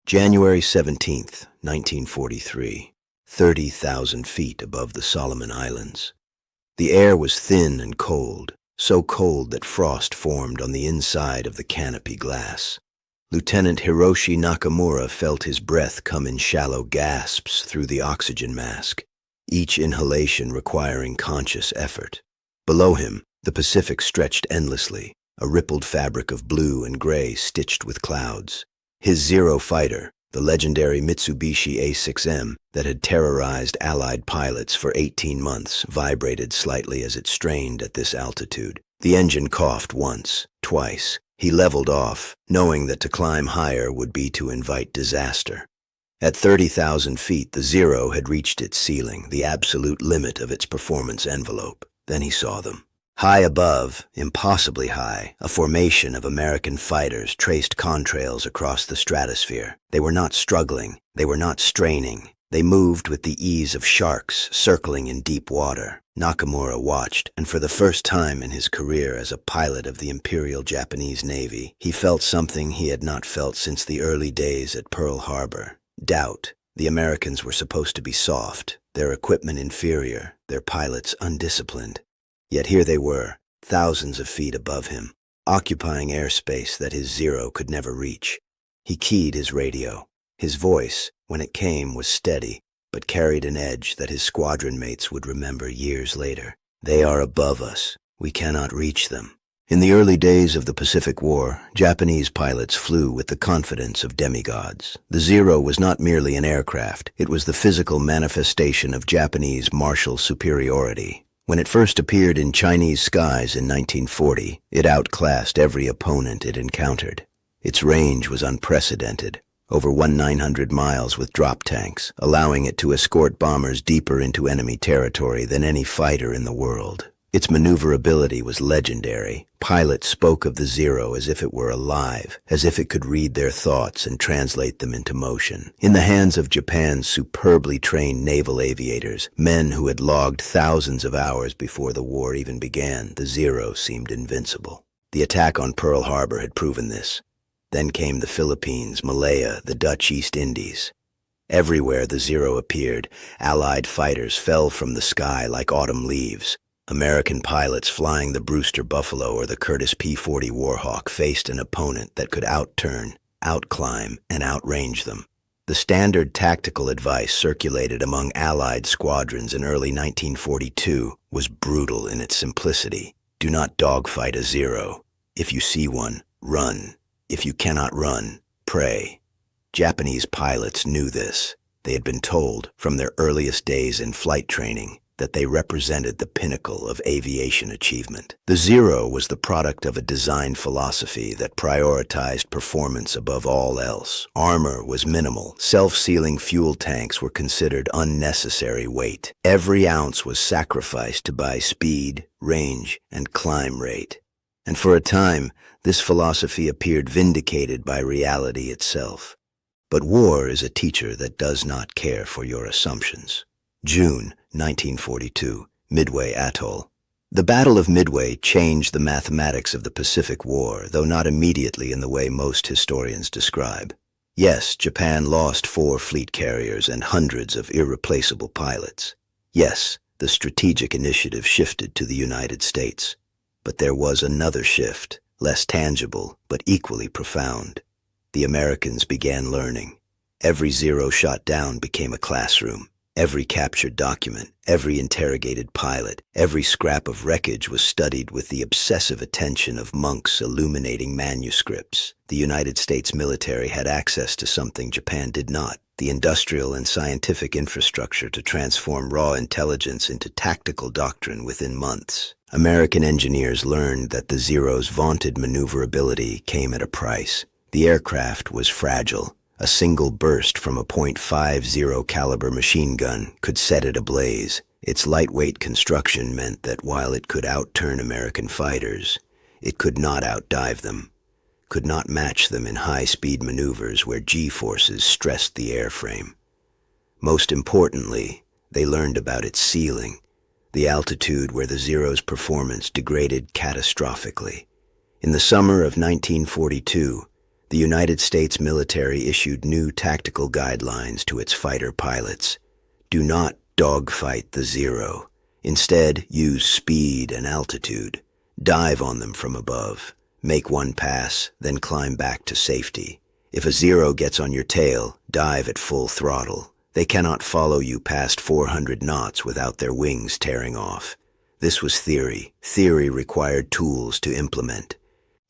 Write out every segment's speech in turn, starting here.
January 17th, 1943, 30,000 feet above the Solomon Islands. The air was thin and cold, so cold that frost formed on the inside of the canopy glass. Lieutenant Hiroshi Nakamura felt his breath come in shallow gasps through the oxygen mask, each inhalation requiring conscious effort. Below him, the Pacific stretched endlessly, a rippled fabric of blue and gray stitched with clouds. His Zero fighter, the legendary Mitsubishi A6M that had terrorized Allied pilots for 18 months, vibrated slightly as it strained at this altitude. The engine coughed once, twice. He leveled off, knowing that to climb higher would be to invite disaster. At 30,000 feet, the Zero had reached its ceiling, the absolute limit of its performance envelope. Then he saw them. High above, impossibly high, a formation of American fighters traced contrails across the stratosphere. They were not struggling, they were not straining. They moved with the ease of sharks circling in deep water. Nakamura watched, and for the first time in his career as a pilot of the Imperial Japanese Navy, he felt something he had not felt since the early days at Pearl Harbor. Doubt. The Americans were supposed to be soft, their equipment inferior, their pilots undisciplined. Yet here they were, thousands of feet above him, occupying airspace that his Zero could never reach. He keyed his radio. His voice, when it came, was steady, but carried an edge that his squadron mates would remember years later. They are above us. We cannot reach them. In the early days of the Pacific War, Japanese pilots flew with the confidence of demigods. The Zero was not merely an aircraft, it was the physical manifestation of Japanese martial superiority. When it first appeared in Chinese skies in 1940, it outclassed every opponent it encountered. Its range was unprecedented, over 1,900 miles with drop tanks, allowing it to escort bombers deeper into enemy territory than any fighter in the world. Its maneuverability was legendary. Pilots spoke of the Zero as if it were alive, as if it could read their thoughts and translate them into motion. In the hands of Japan's superbly trained naval aviators, men who had logged thousands of hours before the war even began, the Zero seemed invincible. The attack on Pearl Harbor had proven this. Then came the Philippines, Malaya, the Dutch East Indies. Everywhere the Zero appeared, Allied fighters fell from the sky like autumn leaves. American pilots flying the Brewster Buffalo or the Curtiss P-40 Warhawk faced an opponent that could outturn, outclimb, and outrange them. The standard tactical advice circulated among Allied squadrons in early 1942 was brutal in its simplicity. Do not dogfight a Zero. If you see one, run. If you cannot run, pray. Japanese pilots knew this. They had been told, from their earliest days in flight training, that they represented the pinnacle of aviation achievement. The Zero was the product of a design philosophy that prioritized performance above all else. Armor was minimal. Self-sealing fuel tanks were considered unnecessary weight. Every ounce was sacrificed to buy speed, range, and climb rate. And for a time, this philosophy appeared vindicated by reality itself. But war is a teacher that does not care for your assumptions. June 1942, Midway Atoll. The Battle of Midway changed the mathematics of the Pacific War, though not immediately in the way most historians describe. Yes, Japan lost 4 fleet carriers and hundreds of irreplaceable pilots. Yes, the strategic initiative shifted to the United States. But there was another shift, less tangible, but equally profound. The Americans began learning. Every Zero shot down became a classroom. Every captured document, every interrogated pilot, every scrap of wreckage was studied with the obsessive attention of monks illuminating manuscripts. The United States military had access to something Japan did not, the industrial and scientific infrastructure to transform raw intelligence into tactical doctrine within months. American engineers learned that the Zero's vaunted maneuverability came at a price. The aircraft was fragile. A single burst from a .50 caliber machine gun could set it ablaze. Its lightweight construction meant that while it could outturn American fighters, it could not outdive them, could not match them in high-speed maneuvers where G-forces stressed the airframe. Most importantly, they learned about its ceiling, the altitude where the Zero's performance degraded catastrophically. In the summer of 1942, the United States military issued new tactical guidelines to its fighter pilots. Do not dogfight the Zero. Instead, use speed and altitude. Dive on them from above. Make one pass, then climb back to safety. If a Zero gets on your tail, dive at full throttle. They cannot follow you past 400 knots without their wings tearing off. This was theory. Theory required tools to implement.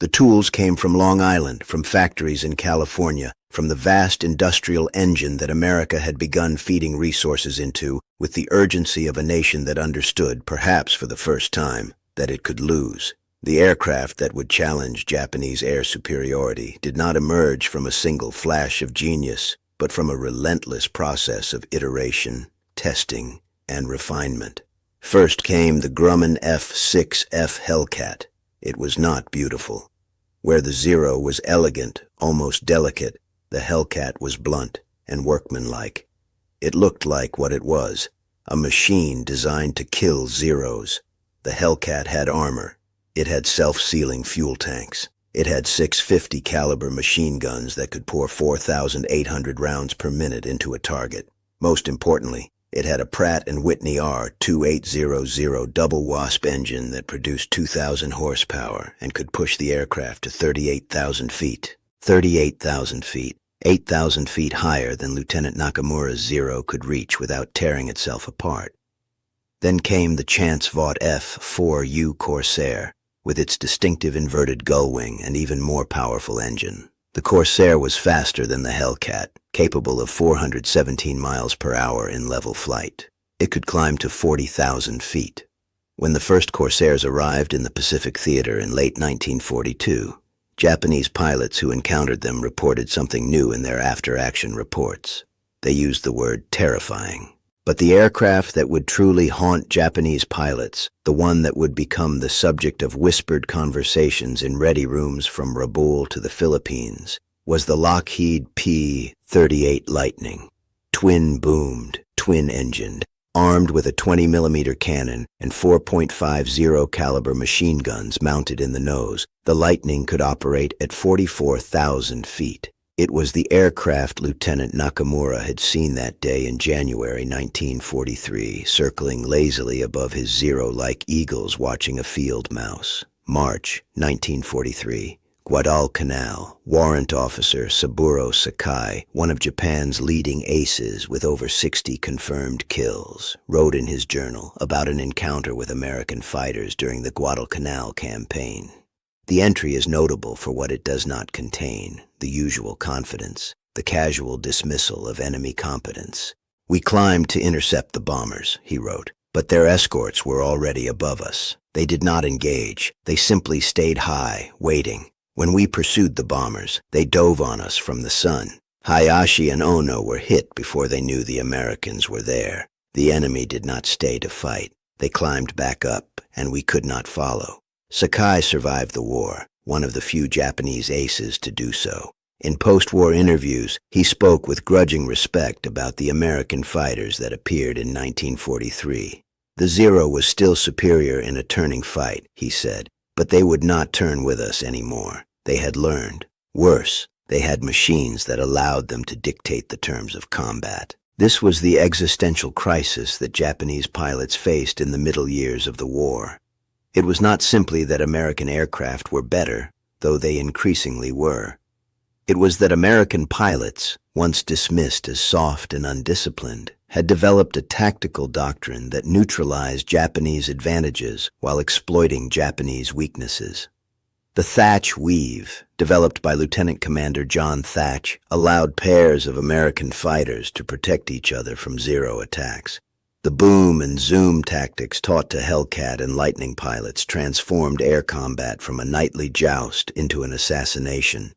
The tools came from Long Island, from factories in California, from the vast industrial engine that America had begun feeding resources into with the urgency of a nation that understood, perhaps for the first time, that it could lose. The aircraft that would challenge Japanese air superiority did not emerge from a single flash of genius, but from a relentless process of iteration, testing, and refinement. First came the Grumman F-6F Hellcat. It was not beautiful. Where the Zero was elegant, almost delicate, the Hellcat was blunt and workmanlike. It looked like what it was, a machine designed to kill Zeros. The Hellcat had armor. It had self-sealing fuel tanks. It had 650 caliber machine guns that could pour 4,800 rounds per minute into a target. Most importantly, it had a Pratt & Whitney R2800 double wasp engine that produced 2,000 horsepower and could push the aircraft to 38,000 feet. 38,000 feet, 8,000 feet higher than Lieutenant Nakamura's Zero could reach without tearing itself apart. Then came the chance-fought F-4U Corsair, with its distinctive inverted gull wing and even more powerful engine. The Corsair was faster than the Hellcat, capable of 417 miles per hour in level flight. It could climb to 40,000 feet. When the first Corsairs arrived in the Pacific Theater in late 1942, Japanese pilots who encountered them reported something new in their after-action reports. They used the word terrifying. But the aircraft that would truly haunt Japanese pilots, the one that would become the subject of whispered conversations in ready rooms from Rabaul to the Philippines, was the Lockheed P-38 Lightning. Twin-boomed, twin-engined, armed with a 20mm cannon and 4.50 caliber machine guns mounted in the nose, the Lightning could operate at 44,000 feet. It was the aircraft Lieutenant Nakamura had seen that day in January 1943, circling lazily above his Zero like eagles watching a field mouse. March 1943. Guadalcanal, Warrant Officer Saburo Sakai, one of Japan's leading aces with over 60 confirmed kills, wrote in his journal about an encounter with American fighters during the Guadalcanal campaign. The entry is notable for what it does not contain: the usual confidence, the casual dismissal of enemy competence. "We climbed to intercept the bombers," he wrote, "but their escorts were already above us. They did not engage. They simply stayed high, waiting. When we pursued the bombers, they dove on us from the sun. Hayashi and Ono were hit before they knew the Americans were there. The enemy did not stay to fight. They climbed back up, and we could not follow." Sakai survived the war, one of the few Japanese aces to do so. In post-war interviews, he spoke with grudging respect about the American fighters that appeared in 1943. "The Zero was still superior in a turning fight," he said, "but they would not turn with us anymore. They had learned. Worse, they had machines that allowed them to dictate the terms of combat." This was the existential crisis that Japanese pilots faced in the middle years of the war. It was not simply that American aircraft were better, though they increasingly were. It was that American pilots, once dismissed as soft and undisciplined, had developed a tactical doctrine that neutralized Japanese advantages while exploiting Japanese weaknesses. The Thatch Weave, developed by Lieutenant Commander John Thatch, allowed pairs of American fighters to protect each other from Zero attacks. The boom and zoom tactics taught to Hellcat and Lightning pilots transformed air combat from a nightly joust into an assassination.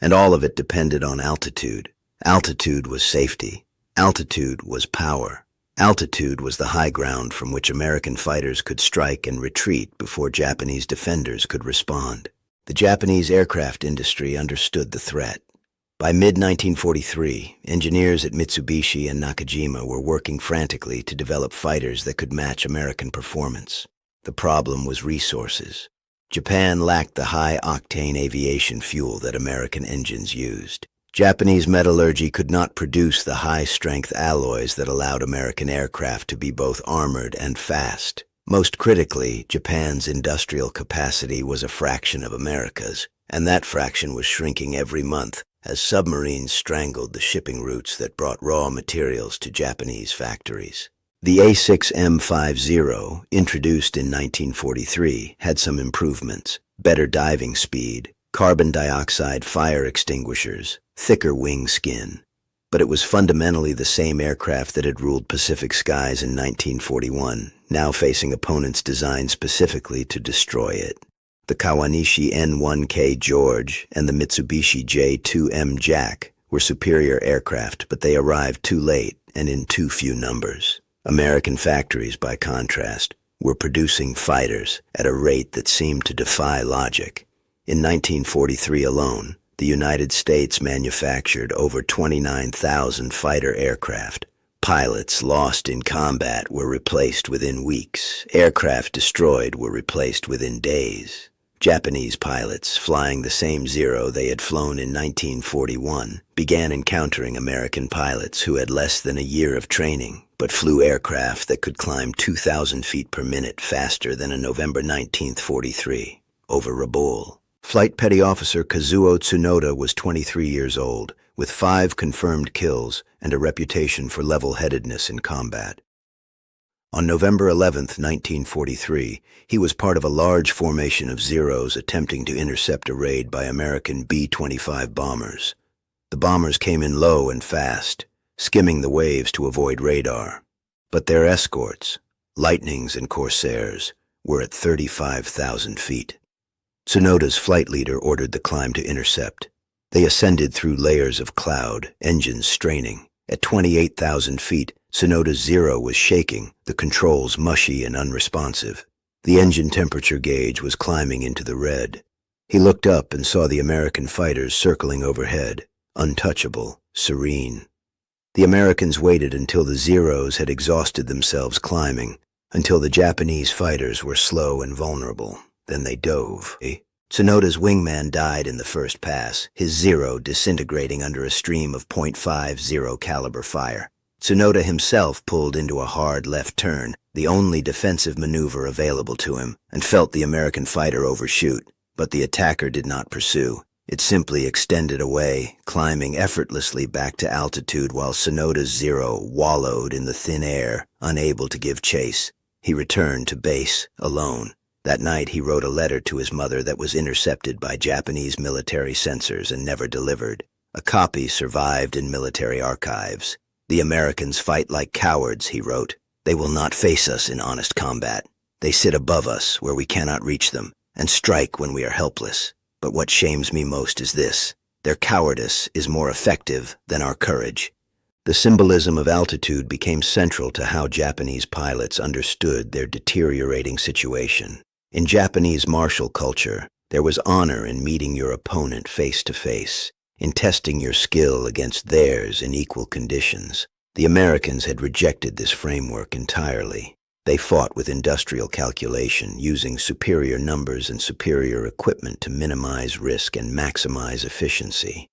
And all of it depended on altitude. Altitude was safety. Altitude was power. Altitude was the high ground from which American fighters could strike and retreat before Japanese defenders could respond. The Japanese aircraft industry understood the threat. By mid-1943, engineers at Mitsubishi and Nakajima were working frantically to develop fighters that could match American performance. The problem was resources. Japan lacked the high-octane aviation fuel that American engines used. Japanese metallurgy could not produce the high-strength alloys that allowed American aircraft to be both armored and fast. Most critically, Japan's industrial capacity was a fraction of America's, and that fraction was shrinking every month as submarines strangled the shipping routes that brought raw materials to Japanese factories. The A6M50, introduced in 1943, had some improvements: better diving speed, carbon dioxide fire extinguishers, thicker wing skin. But it was fundamentally the same aircraft that had ruled Pacific skies in 1941, now facing opponents designed specifically to destroy it. The Kawanishi N-1K George and the Mitsubishi J-2M Jack were superior aircraft, but they arrived too late and in too few numbers. American factories, by contrast, were producing fighters at a rate that seemed to defy logic. In 1943 alone, the United States manufactured over 29,000 fighter aircraft. Pilots lost in combat were replaced within weeks. Aircraft destroyed were replaced within days. Japanese pilots, flying the same Zero they had flown in 1941, began encountering American pilots who had less than a year of training, but flew aircraft that could climb 2,000 feet per minute faster than a November 19, 1943, over Rabaul. Flight Petty Officer Kazuo Tsunoda was 23 years old, with 5 confirmed kills and a reputation for level-headedness in combat. On November 11, 1943, he was part of a large formation of Zeros attempting to intercept a raid by American B-25 bombers. The bombers came in low and fast, skimming the waves to avoid radar. But their escorts, Lightnings and Corsairs, were at 35,000 feet. Tsunoda's flight leader ordered the climb to intercept. They ascended through layers of cloud, engines straining. At 28,000 feet, Tsunoda's Zero was shaking, the controls mushy and unresponsive. The engine temperature gauge was climbing into the red. He looked up and saw the American fighters circling overhead, untouchable, serene. The Americans waited until the Zeros had exhausted themselves climbing, until the Japanese fighters were slow and vulnerable. Then they dove. Tsunoda's wingman died in the first pass, his Zero disintegrating under a stream of .50 caliber fire. Tsunoda himself pulled into a hard left turn, the only defensive maneuver available to him, and felt the American fighter overshoot, but the attacker did not pursue. It simply extended away, climbing effortlessly back to altitude while Tsunoda's Zero wallowed in the thin air, unable to give chase. He returned to base, alone. That night he wrote a letter to his mother that was intercepted by Japanese military censors and never delivered. A copy survived in military archives. "The Americans fight like cowards," he wrote. "They will not face us in honest combat. They sit above us where we cannot reach them, and strike when we are helpless. But what shames me most is this: their cowardice is more effective than our courage." The symbolism of altitude became central to how Japanese pilots understood their deteriorating situation. In Japanese martial culture, there was honor in meeting your opponent face to face, in testing your skill against theirs in equal conditions. The Americans had rejected this framework entirely. They fought with industrial calculation, using superior numbers and superior equipment to minimize risk and maximize efficiency.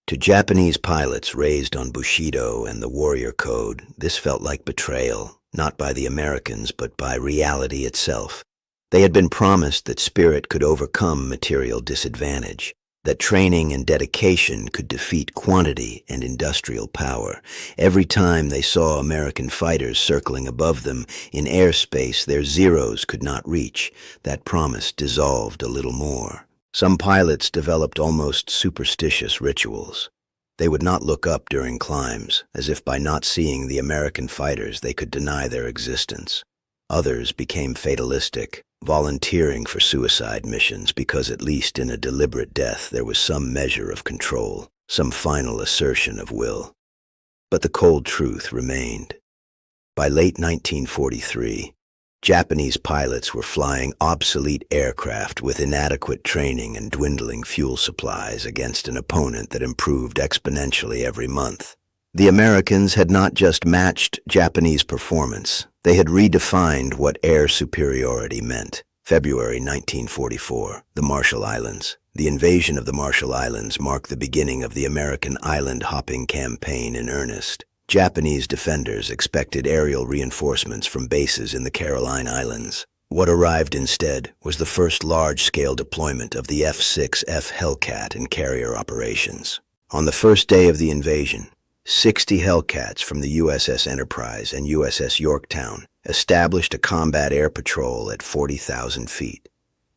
To Japanese pilots raised on Bushido and the warrior code, this felt like betrayal, not by the Americans but by reality itself. They had been promised that spirit could overcome material disadvantage, that training and dedication could defeat quantity and industrial power. Every time they saw American fighters circling above them in airspace their Zeros could not reach, that promise dissolved a little more. Some pilots developed almost superstitious rituals. They would not look up during climbs, as if by not seeing the American fighters they could deny their existence. Others became fatalistic, volunteering for suicide missions because at least in a deliberate death there was some measure of control, some final assertion of will. But the cold truth remained. By late 1943, Japanese pilots were flying obsolete aircraft with inadequate training and dwindling fuel supplies against an opponent that improved exponentially every month. The Americans had not just matched Japanese performance, they had redefined what air superiority meant. February 1944, the Marshall Islands. The invasion of the Marshall Islands marked the beginning of the American island-hopping campaign in earnest. Japanese defenders expected aerial reinforcements from bases in the Caroline Islands. What arrived instead was the first large-scale deployment of the F-6F Hellcat in carrier operations. On the first day of the invasion, 60 Hellcats from the USS Enterprise and USS Yorktown established a combat air patrol at 40,000 feet.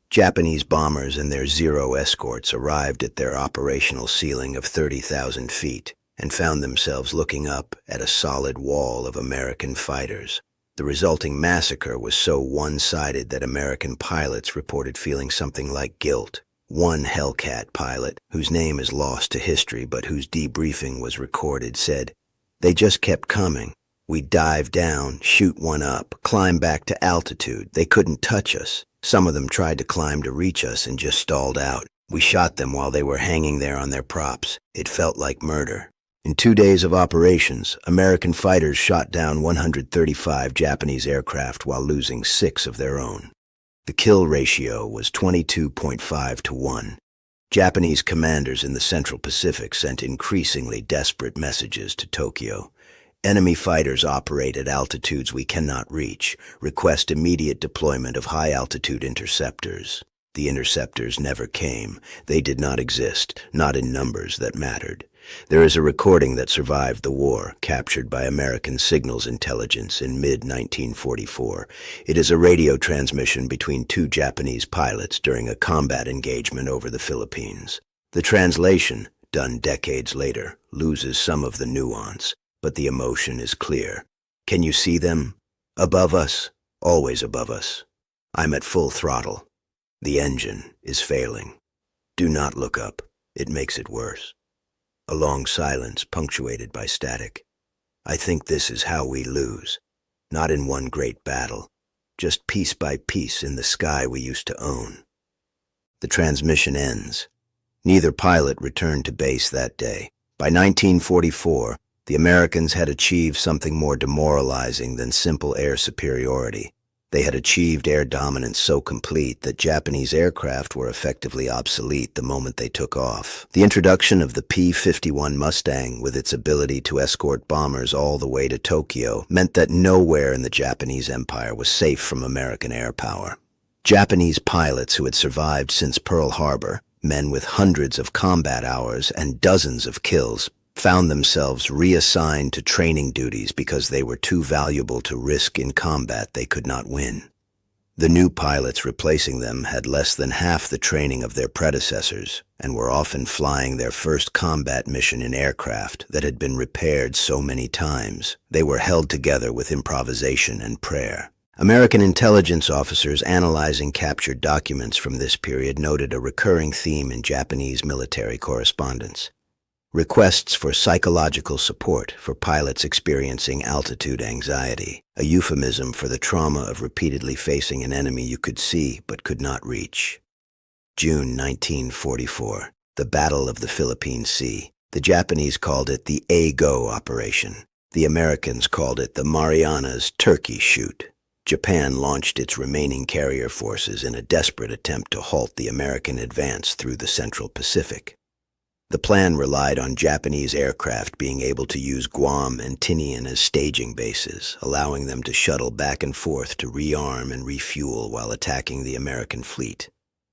Japanese bombers and their Zero escorts arrived at their operational ceiling of 30,000 feet and found themselves looking up at a solid wall of American fighters. The resulting massacre was so one-sided that American pilots reported feeling something like guilt. One Hellcat pilot, whose name is lost to history but whose debriefing was recorded, said, "They just kept coming. We'd dive down, shoot one up, climb back to altitude. They couldn't touch us. Some of them tried to climb to reach us and just stalled out. We shot them while they were hanging there on their props. It felt like murder." In 2 days of operations, American fighters shot down 135 Japanese aircraft while losing 6 of their own. The kill ratio was 22.5 to 1. Japanese commanders in the Central Pacific sent increasingly desperate messages to Tokyo. Enemy fighters operate at altitudes we cannot reach. Request immediate deployment of high-altitude interceptors. The interceptors never came. They did not exist, not in numbers that mattered. There is a recording that survived the war, captured by American Signals Intelligence in mid-1944. It is a radio transmission between 2 Japanese pilots during a combat engagement over the Philippines. The translation, done decades later, loses some of the nuance, but the emotion is clear. Can you see them? Above us, always above us. I'm at full throttle. The engine is failing. Do not look up. It makes it worse. A long silence punctuated by static. I think this is how we lose. Not in one great battle, just piece by piece in the sky we used to own. The transmission ends. Neither pilot returned to base that day. By 1944, the Americans had achieved something more demoralizing than simple air superiority. They had achieved air dominance so complete that Japanese aircraft were effectively obsolete the moment they took off. The introduction of the P-51 Mustang, with its ability to escort bombers all the way to Tokyo, meant that nowhere in the Japanese Empire was safe from American air power. Japanese pilots who had survived since Pearl Harbor, men with hundreds of combat hours and dozens of kills, found themselves reassigned to training duties because they were too valuable to risk in combat they could not win. The new pilots replacing them had less than half the training of their predecessors and were often flying their first combat mission in aircraft that had been repaired so many times. They were held together with improvisation and prayer. American intelligence officers analyzing captured documents from this period noted a recurring theme in Japanese military correspondence. Requests for psychological support for pilots experiencing altitude anxiety, a euphemism for the trauma of repeatedly facing an enemy you could see but could not reach. June 1944, the Battle of the Philippine Sea. The Japanese called it the A-Go operation. The Americans called it the Marianas Turkey Shoot. Japan launched its remaining carrier forces in a desperate attempt to halt the American advance through the Central Pacific. The plan relied on Japanese aircraft being able to use Guam and Tinian as staging bases, allowing them to shuttle back and forth to rearm and refuel while attacking the American fleet.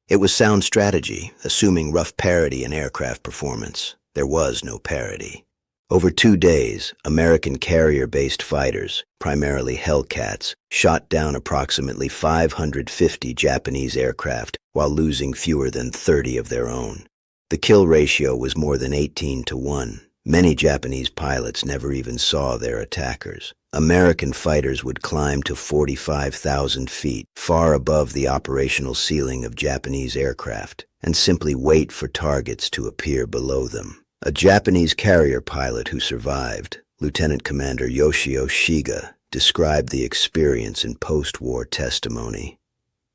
It was sound strategy, assuming rough parity in aircraft performance. There was no parity. Over 2 days, American carrier-based fighters, primarily Hellcats, shot down approximately 550 Japanese aircraft while losing fewer than 30 of their own. The kill ratio was more than 18 to 1. Many Japanese pilots never even saw their attackers. American fighters would climb to 45,000 feet, far above the operational ceiling of Japanese aircraft, and simply wait for targets to appear below them. A Japanese carrier pilot who survived, Lieutenant Commander Yoshio Shiga, described the experience in post-war testimony.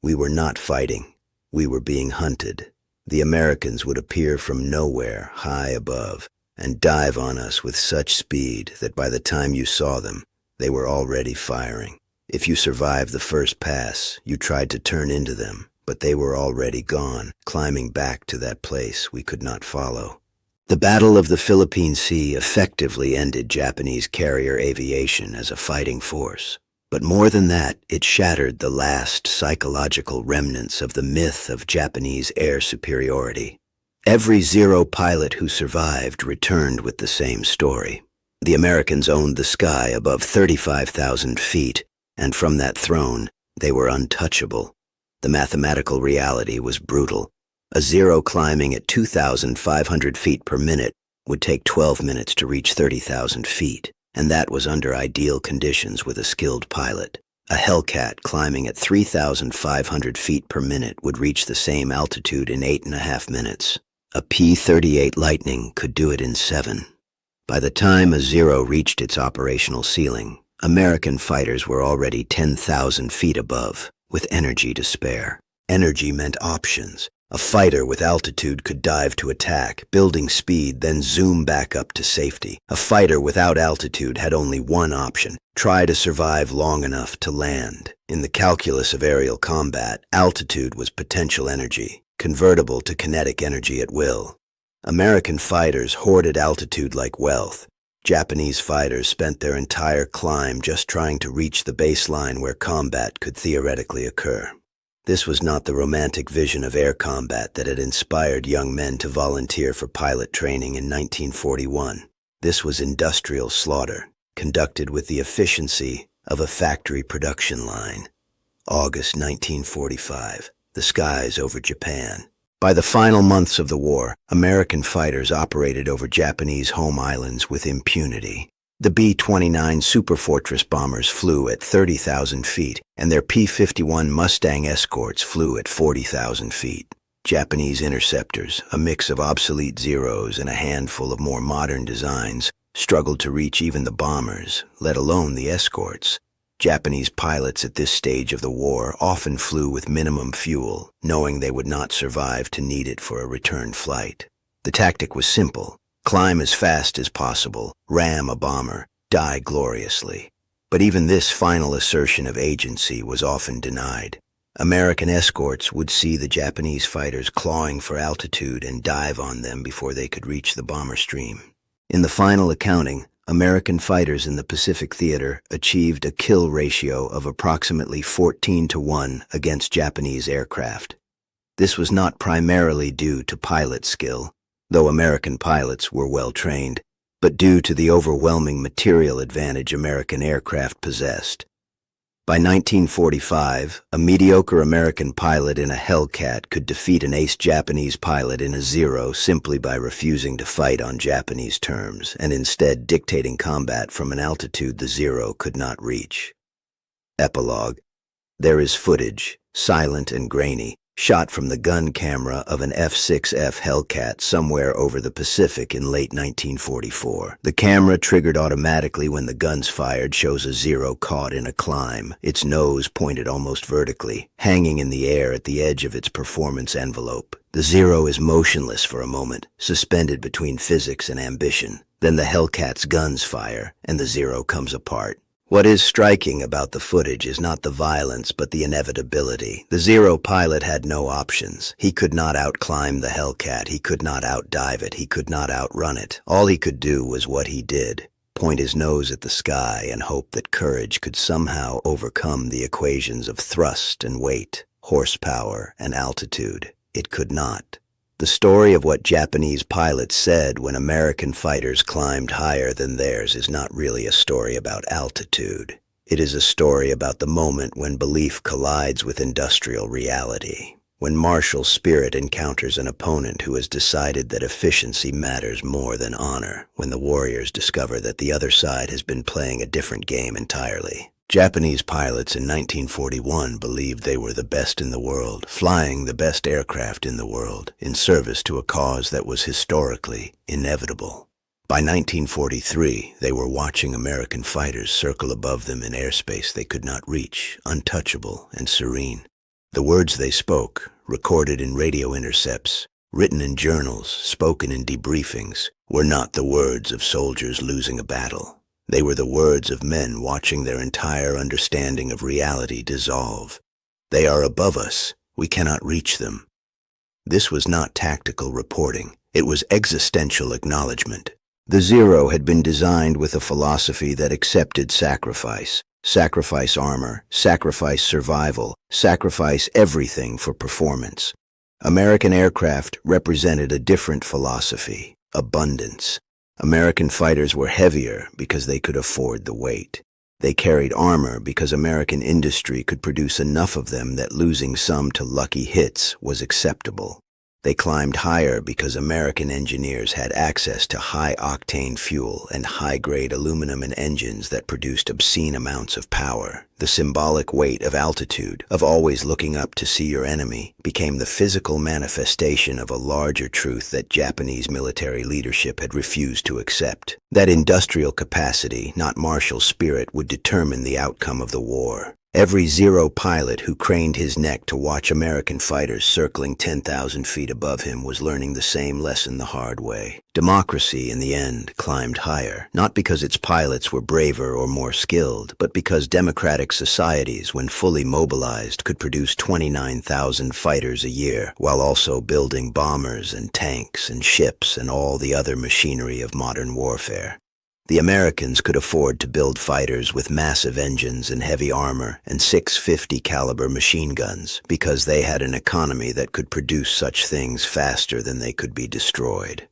"We were not fighting. We were being hunted. The Americans would appear from nowhere, high above, and dive on us with such speed that by the time you saw them, they were already firing. If you survived the first pass, you tried to turn into them, but they were already gone, climbing back to that place we could not follow. The Battle of the Philippine Sea effectively ended Japanese carrier aviation as a fighting force. But more than that, it shattered the last psychological remnants of the myth of Japanese air superiority. Every Zero pilot who survived returned with the same story. The Americans owned the sky above 35,000 feet, and from that throne, they were untouchable. The mathematical reality was brutal. A Zero climbing at 2,500 feet per minute would take 12 minutes to reach 30,000 feet, and that was under ideal conditions with a skilled pilot. A Hellcat climbing at 3,500 feet per minute would reach the same altitude in 8.5 minutes. A P-38 Lightning could do it in 7. By the time a Zero reached its operational ceiling, American fighters were already 10,000 feet above, with energy to spare. Energy meant options. A fighter with altitude could dive to attack, building speed, then zoom back up to safety. A fighter without altitude had only one option: try to survive long enough to land. In the calculus of aerial combat, altitude was potential energy, convertible to kinetic energy at will. American fighters hoarded altitude like wealth. Japanese fighters spent their entire climb just trying to reach the baseline where combat could theoretically occur. This was not the romantic vision of air combat that had inspired young men to volunteer for pilot training in 1941. This was industrial slaughter, conducted with the efficiency of a factory production line. August 1945, the skies over Japan. By the final months of the war, American fighters operated over Japanese home islands with impunity. The B-29 Superfortress bombers flew at 30,000 feet, and their P-51 Mustang escorts flew at 40,000 feet. Japanese interceptors, a mix of obsolete Zeros and a handful of more modern designs, struggled to reach even the bombers, let alone the escorts. Japanese pilots at this stage of the war often flew with minimum fuel, knowing they would not survive to need it for a return flight. The tactic was simple: climb as fast as possible, ram a bomber, die gloriously. But even this final assertion of agency was often denied. American escorts would see the Japanese fighters clawing for altitude and dive on them before they could reach the bomber stream. In the final accounting, American fighters in the Pacific Theater achieved a kill ratio of approximately 14-1 against Japanese aircraft. This was not primarily due to pilot skill, though American pilots were well trained, but due to the overwhelming material advantage American aircraft possessed. By 1945, a mediocre American pilot in a Hellcat could defeat an ace Japanese pilot in a Zero simply by refusing to fight on Japanese terms and instead dictating combat from an altitude the Zero could not reach. Epilogue. There is footage, silent and grainy, shot from the gun camera of an F-6F Hellcat somewhere over the Pacific in late 1944. The camera, triggered automatically when the guns fired, shows a Zero caught in a climb, its nose pointed almost vertically, hanging in the air at the edge of its performance envelope. The Zero is motionless for a moment, suspended between physics and ambition. Then the Hellcat's guns fire, and the Zero comes apart. What is striking about the footage is not the violence, but the inevitability. The Zero pilot had no options. He could not outclimb the Hellcat. He could not outdive it. He could not outrun it. All he could do was what he did: point his nose at the sky and hope that courage could somehow overcome the equations of thrust and weight, horsepower and altitude. It could not. The story of what Japanese pilots said when American fighters climbed higher than theirs is not really a story about altitude. It is a story about the moment when belief collides with industrial reality, when martial spirit encounters an opponent who has decided that efficiency matters more than honor, when the warriors discover that the other side has been playing a different game entirely. Japanese pilots in 1941 believed they were the best in the world, flying the best aircraft in the world, in service to a cause that was historically inevitable. By 1943, they were watching American fighters circle above them in airspace they could not reach, untouchable and serene. The words they spoke, recorded in radio intercepts, written in journals, spoken in debriefings, were not the words of soldiers losing a battle. They were the words of men watching their entire understanding of reality dissolve. They are above us. We cannot reach them. This was not tactical reporting. It was existential acknowledgement. The Zero had been designed with a philosophy that accepted sacrifice. Sacrifice armor, sacrifice survival, sacrifice everything for performance. American aircraft represented a different philosophy: abundance. American fighters were heavier because they could afford the weight. They carried armor because American industry could produce enough of them that losing some to lucky hits was acceptable. They climbed higher because American engineers had access to high-octane fuel and high-grade aluminum in engines that produced obscene amounts of power. The symbolic weight of altitude, of always looking up to see your enemy, became the physical manifestation of a larger truth that Japanese military leadership had refused to accept. That industrial capacity, not martial spirit, would determine the outcome of the war. Every Zero pilot who craned his neck to watch American fighters circling 10,000 feet above him was learning the same lesson the hard way. Democracy, in the end, climbed higher, not because its pilots were braver or more skilled, but because democratic societies, when fully mobilized, could produce 29,000 fighters a year, while also building bombers and tanks and ships and all the other machinery of modern warfare. The Americans could afford to build fighters with massive engines and heavy armor and 650 caliber machine guns because they had an economy that could produce such things faster than they could be destroyed.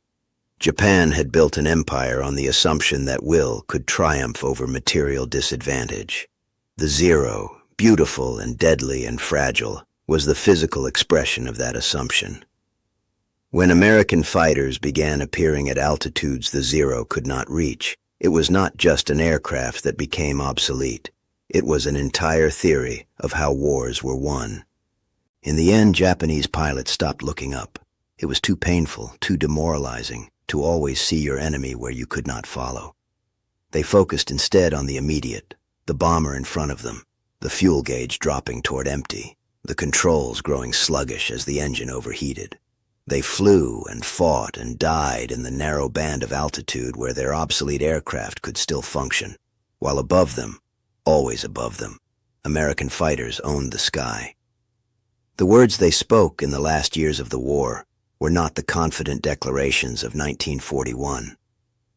Japan had built an empire on the assumption that will could triumph over material disadvantage. The Zero, beautiful and deadly and fragile, was the physical expression of that assumption. When American fighters began appearing at altitudes the Zero could not reach, it was not just an aircraft that became obsolete. It was an entire theory of how wars were won. In the end, Japanese pilots stopped looking up. It was too painful, too demoralizing, to always see your enemy where you could not follow. They focused instead on the immediate, the bomber in front of them, the fuel gauge dropping toward empty, the controls growing sluggish as the engine overheated. They flew and fought and died in the narrow band of altitude where their obsolete aircraft could still function, while above them, always above them, American fighters owned the sky. The words they spoke in the last years of the war were not the confident declarations of 1941.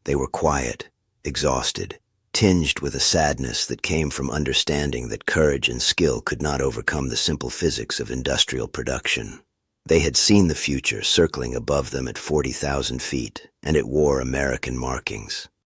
They were quiet, exhausted, tinged with a sadness that came from understanding that courage and skill could not overcome the simple physics of industrial production. They had seen the future circling above them at 40,000 feet, and it wore American markings.